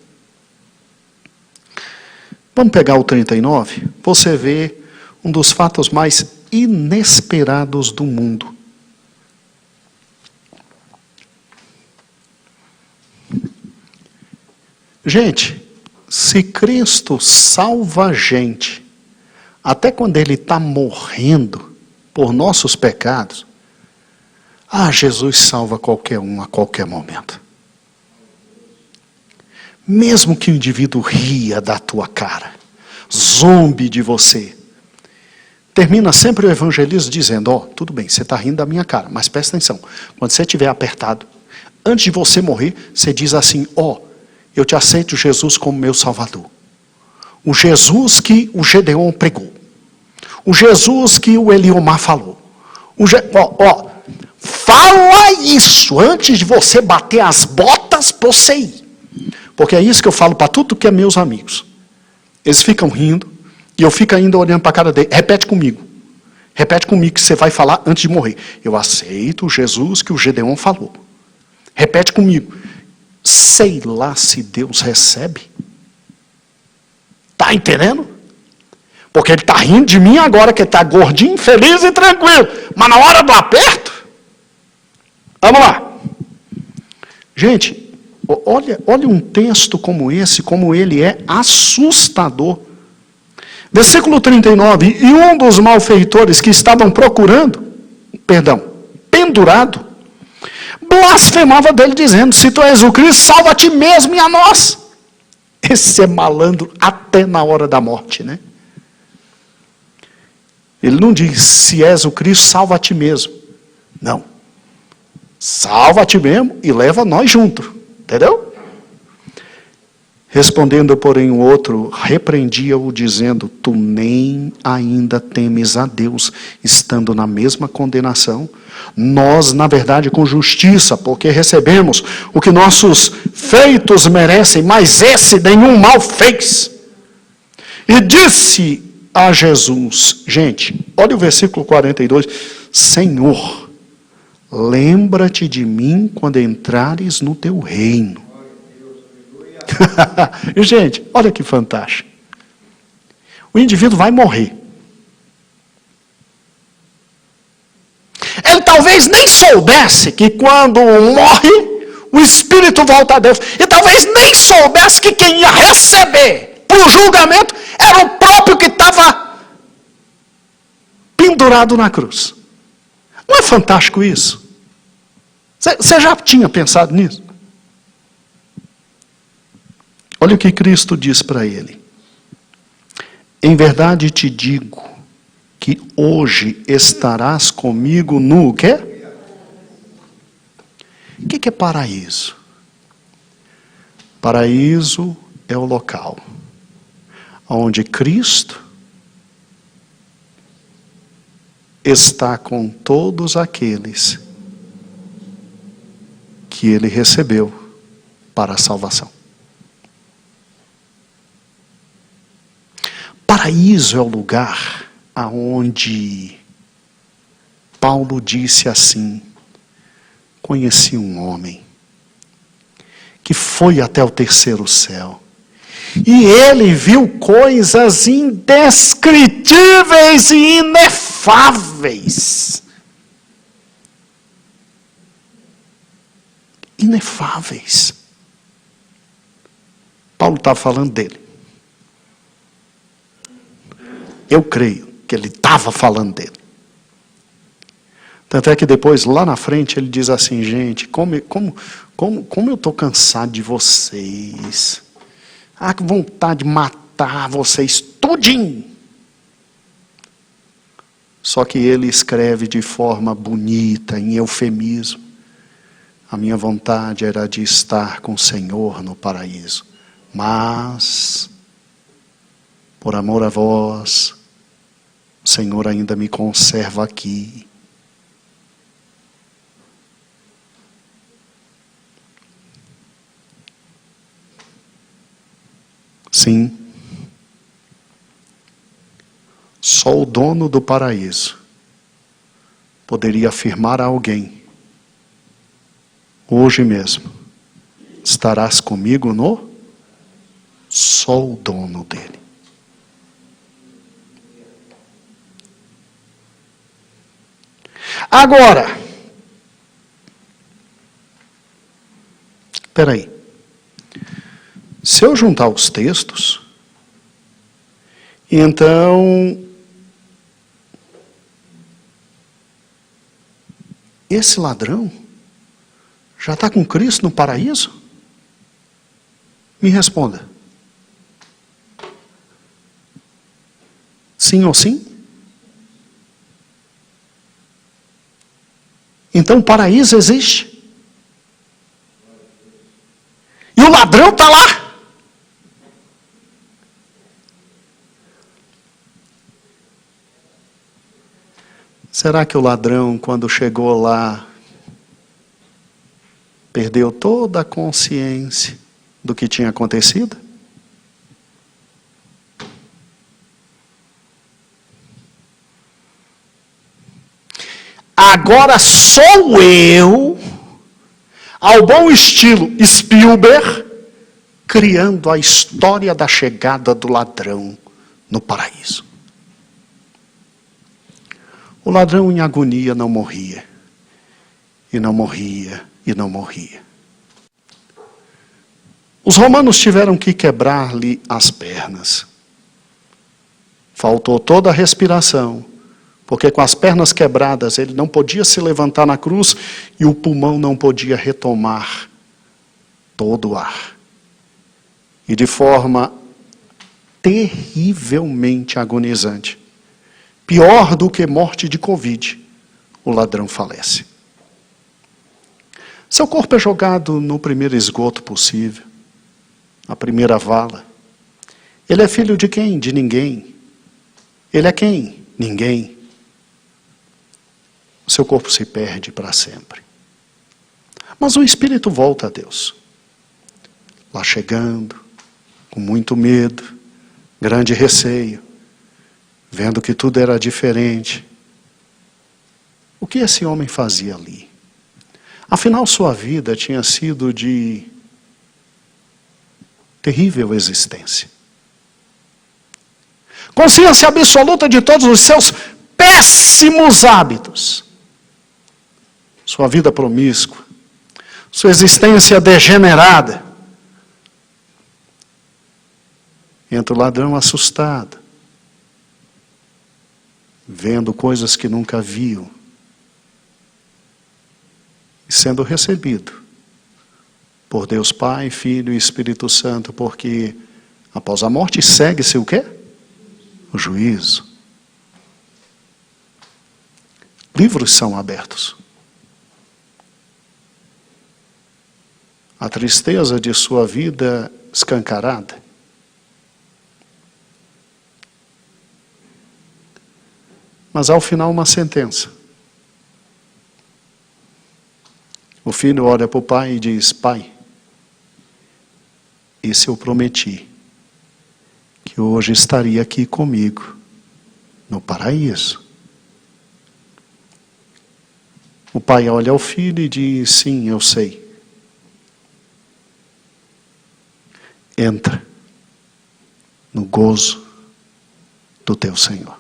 vamos pegar o 39, você vê um dos fatos mais inesperados do mundo. Gente, se Cristo salva a gente, até quando Ele está morrendo por nossos pecados, Jesus salva qualquer um a qualquer momento. Mesmo que o indivíduo ria da tua cara, zombe de você, termina sempre o evangelismo dizendo, tudo bem, você está rindo da minha cara, mas presta atenção, quando você estiver apertado, antes de você morrer, você diz assim, eu te aceito Jesus como meu Salvador. O Jesus que o Gedeon pregou. O Jesus que o Eliomar falou. Fala isso antes de você bater as botas para você ir. Porque é isso que eu falo para tudo que é meus amigos. Eles ficam rindo e eu fico ainda olhando para a cara dele. Repete comigo. Repete comigo que você vai falar antes de morrer. Eu aceito o Jesus que o Gedeon falou. Repete comigo. Sei lá se Deus recebe. Tá entendendo? Porque ele está rindo de mim agora, que ele está gordinho, feliz e tranquilo. Mas na hora do aperto, vamos lá. Gente, Olha um texto como esse, como ele é assustador. Versículo 39, e um dos malfeitores que estavam pendurado, blasfemava dele, dizendo, se tu és o Cristo, salva a ti mesmo e a nós. Esse é malandro até na hora da morte, né? Ele não diz, se és o Cristo, salva a ti mesmo. Não. Salva a ti mesmo e leva nós junto. Entendeu? Respondendo, porém, o outro, repreendia-o, dizendo, tu nem ainda temes a Deus, estando na mesma condenação. Nós, na verdade, com justiça, porque recebemos o que nossos feitos merecem, mas esse nenhum mal fez. E disse a Jesus, gente, olha o versículo 42, Senhor, lembra-te de mim quando entrares no teu reino. Gente, olha que fantástico. O indivíduo vai morrer. Ele talvez nem soubesse que quando morre, o espírito volta a Deus. E talvez nem soubesse que quem ia receber para o julgamento era o próprio que estava pendurado na cruz. Não é fantástico isso? Você já tinha pensado nisso? Olha o que Cristo diz para ele. Em verdade te digo que hoje estarás comigo no quê? O que é paraíso? Paraíso é o local onde Cristo está com todos aqueles que ele recebeu para a salvação. Paraíso é o lugar aonde Paulo disse assim, conheci um homem que foi até o terceiro céu e ele viu coisas indescritíveis e inefáveis. Inefáveis. Paulo está falando dele. Eu creio que ele estava falando dele. Tanto é que depois, lá na frente, ele diz assim, gente, como eu estou cansado de vocês. Ah, que vontade de matar vocês tudinho. Só que ele escreve de forma bonita, em eufemismo. A minha vontade era de estar com o Senhor no paraíso. Mas, por amor a vós, o Senhor ainda me conserva aqui. Sim. Só o dono do paraíso poderia afirmar a alguém, hoje mesmo, estarás comigo no? Só o dono dele. Agora, espera aí. Se eu juntar os textos, então esse ladrão já está com Cristo no paraíso? Me responda. Sim ou sim? Então o paraíso existe. E o ladrão está lá. Será que o ladrão, quando chegou lá, perdeu toda a consciência do que tinha acontecido? Agora sou eu, ao bom estilo Spielberg, criando a história da chegada do ladrão no paraíso. O ladrão em agonia não morria, e não morria, e não morria. Os romanos tiveram que quebrar-lhe as pernas. Faltou toda a respiração, porque com as pernas quebradas ele não podia se levantar na cruz e o pulmão não podia retomar todo o ar. E de forma terrivelmente agonizante, pior do que morte de Covid, o ladrão falece. Seu corpo é jogado no primeiro esgoto possível, na primeira vala. Ele é filho de quem? De ninguém. Ele é quem? Ninguém. O seu corpo se perde para sempre. Mas o espírito volta a Deus. Lá chegando, com muito medo, grande receio, vendo que tudo era diferente. O que esse homem fazia ali? Afinal, sua vida tinha sido de terrível existência. Consciência absoluta de todos os seus péssimos hábitos. Sua vida promíscua, sua existência degenerada. Entra o ladrão assustado, vendo coisas que nunca viu, e sendo recebido por Deus Pai, Filho e Espírito Santo, porque após a morte segue-se o quê? O juízo. Livros são abertos. A tristeza de sua vida escancarada. Mas ao final uma sentença. O filho olha para o pai e diz: Pai, esse eu prometi, que hoje estaria aqui comigo, no paraíso. O pai olha ao filho e diz: sim, eu sei. Entra no gozo do teu Senhor.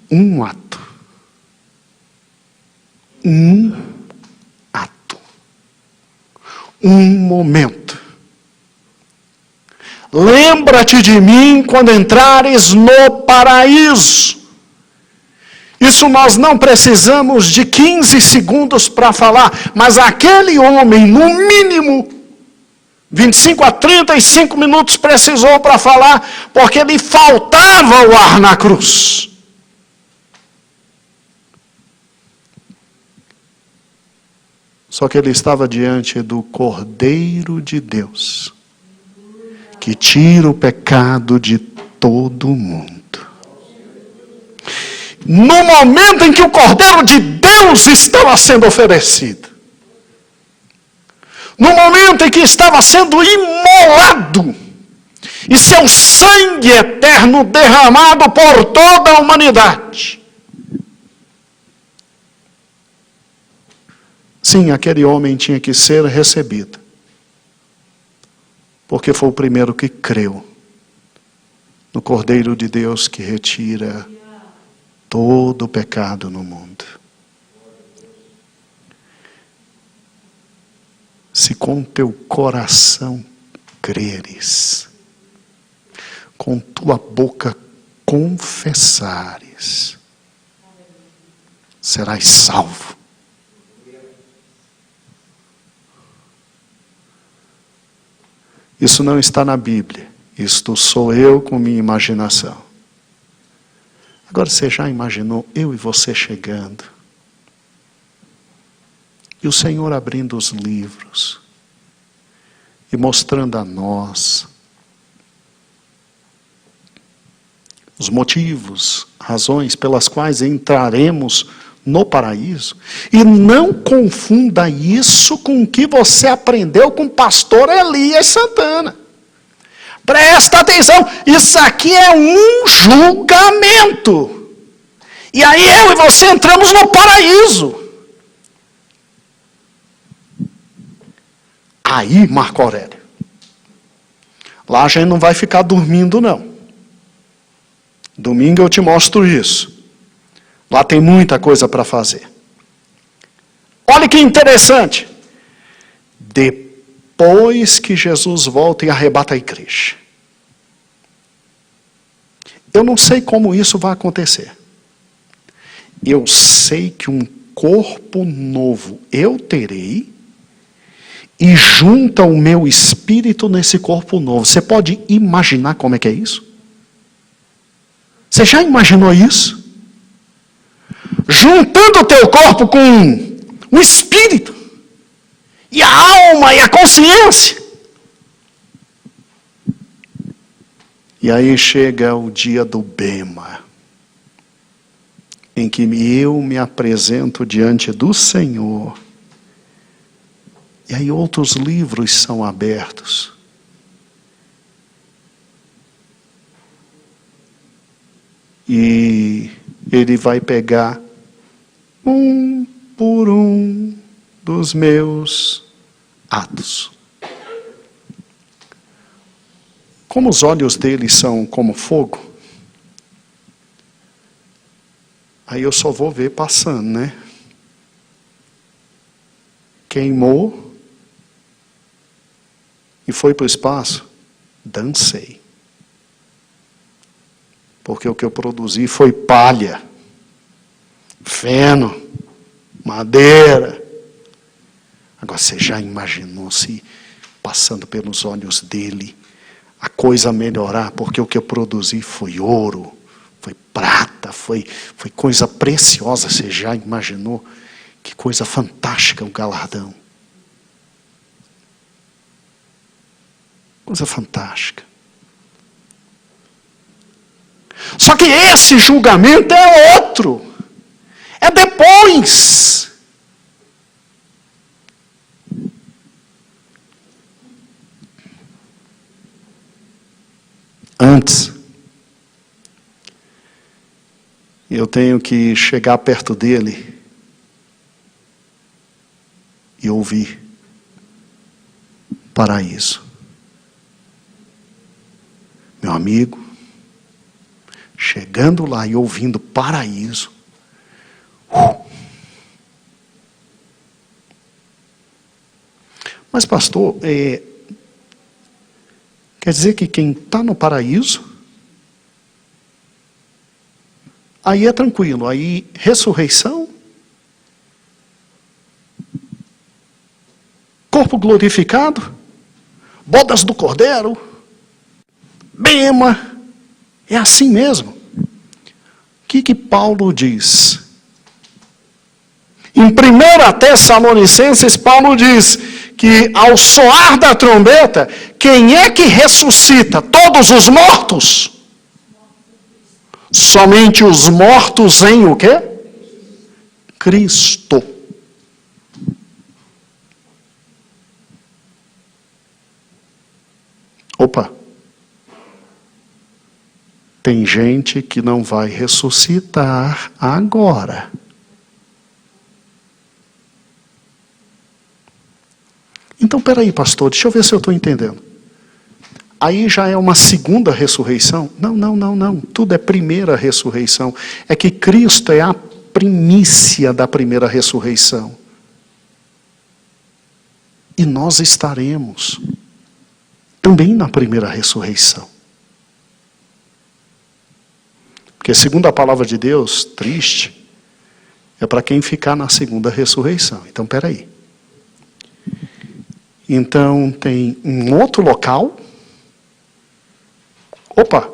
Um ato. Um ato. Um momento. Lembra-te de mim quando entrares no paraíso. Isso nós não precisamos de 15 segundos para falar, mas aquele homem, no mínimo, 25 a 35 minutos precisou para falar, porque lhe faltava o ar na cruz. Só que ele estava diante do Cordeiro de Deus, que tira o pecado de todo mundo. No momento em que o Cordeiro de Deus estava sendo oferecido, no momento em que estava sendo imolado, e seu sangue eterno derramado por toda a humanidade, sim, aquele homem tinha que ser recebido, porque foi o primeiro que creu no Cordeiro de Deus que retira todo o pecado no mundo. Se com teu coração creres, com tua boca confessares, serás salvo. Isso não está na Bíblia. Isto sou eu com minha imaginação. Agora você já imaginou eu e você chegando? E o Senhor abrindo os livros e mostrando a nós os motivos, razões pelas quais entraremos no paraíso. E não confunda isso com o que você aprendeu com o pastor Elias Santana. Presta atenção, isso aqui é um julgamento. E aí eu e você entramos no paraíso. Aí, Marco Aurélio, lá a gente não vai ficar dormindo, não. Domingo eu te mostro isso. Lá tem muita coisa para fazer. Olha que interessante. Depois que Jesus volta e arrebata a igreja. Eu não sei como isso vai acontecer. Eu sei que um corpo novo eu terei e junta o meu espírito nesse corpo novo. Você pode imaginar como é que é isso? Você já imaginou isso? Juntando o teu corpo com o espírito, e a alma, e a consciência. E aí chega o dia do bema, em que eu me apresento diante do Senhor. E aí outros livros são abertos. E ele vai pegar um por um dos meus atos. Como os olhos dele são como fogo, aí eu só vou ver passando, né? Queimou e foi para o espaço, dancei. Porque o que eu produzi foi palha, feno, madeira. Agora você já imaginou se passando pelos olhos dele a coisa melhorar? Porque o que eu produzi foi ouro, foi prata, foi coisa preciosa. Você já imaginou que coisa fantástica o galardão? Coisa fantástica. Só que esse julgamento é outro. É depois. Antes, eu tenho que chegar perto dele e ouvir paraíso. Meu amigo, chegando lá e ouvindo paraíso, Mas pastor, quer dizer que quem está no paraíso, aí é tranquilo, aí ressurreição, corpo glorificado, bodas do Cordeiro, bema, é assim mesmo. O que Paulo diz? Em 1 Tessalonicenses, Paulo diz que ao soar da trombeta, quem é que ressuscita? Todos os mortos? Somente os mortos em o quê? Cristo. Opa! Tem gente que não vai ressuscitar agora. Então, peraí, pastor, deixa eu ver se eu estou entendendo. Aí já é uma segunda ressurreição? Não. Tudo é primeira ressurreição. É que Cristo é a primícia da primeira ressurreição. E nós estaremos também na primeira ressurreição. Porque segundo a palavra de Deus, triste, é para quem ficar na segunda ressurreição. Então, peraí. Então, tem um outro local. Opa,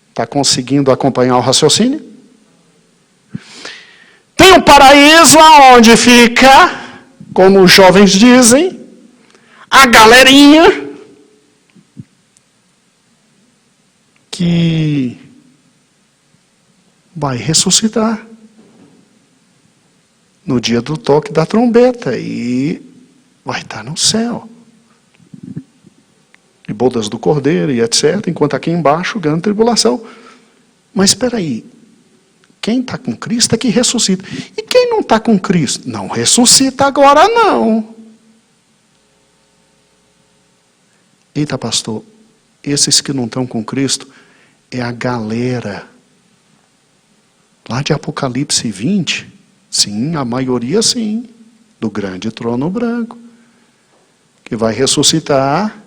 está conseguindo acompanhar o raciocínio? Tem o paraíso onde fica, como os jovens dizem, a galerinha que vai ressuscitar no dia do toque da trombeta e vai estar no céu. E bodas do Cordeiro e etc. Enquanto aqui embaixo, grande tribulação. Mas espera aí. Quem está com Cristo é que ressuscita. E quem não está com Cristo? Não ressuscita agora não. Eita, pastor. Esses que não estão com Cristo é a galera. Lá de Apocalipse 20. Sim, a maioria sim. do grande trono branco, que vai ressuscitar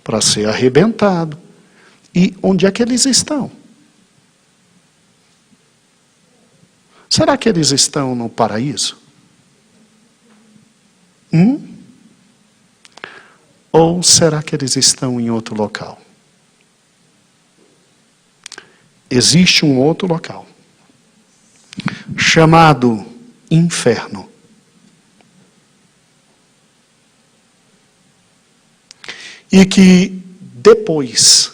para ser arrebentado. E onde é que eles estão? Será que eles estão no paraíso? Ou será que eles estão em outro local? Existe um outro local, chamado inferno. E que depois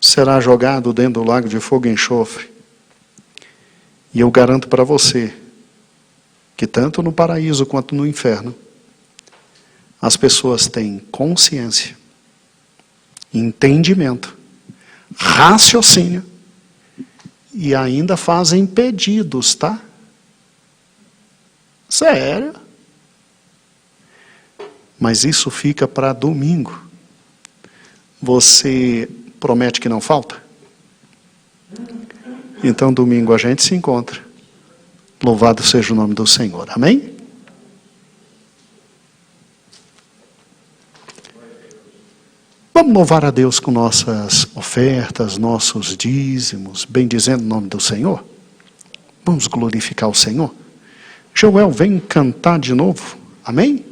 será jogado dentro do lago de fogo e enxofre. E eu garanto para você que tanto no paraíso quanto no inferno, as pessoas têm consciência, entendimento, raciocínio e ainda fazem pedidos, tá? Sério? Mas isso fica para domingo. Você promete que não falta? Então domingo a gente se encontra. Louvado seja o nome do Senhor. Amém? Vamos louvar a Deus com nossas ofertas, nossos dízimos, bendizendo o nome do Senhor? Vamos glorificar o Senhor? Joel, vem cantar de novo. Amém?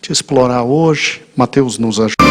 Te explorar hoje. Mateus nos ajuda.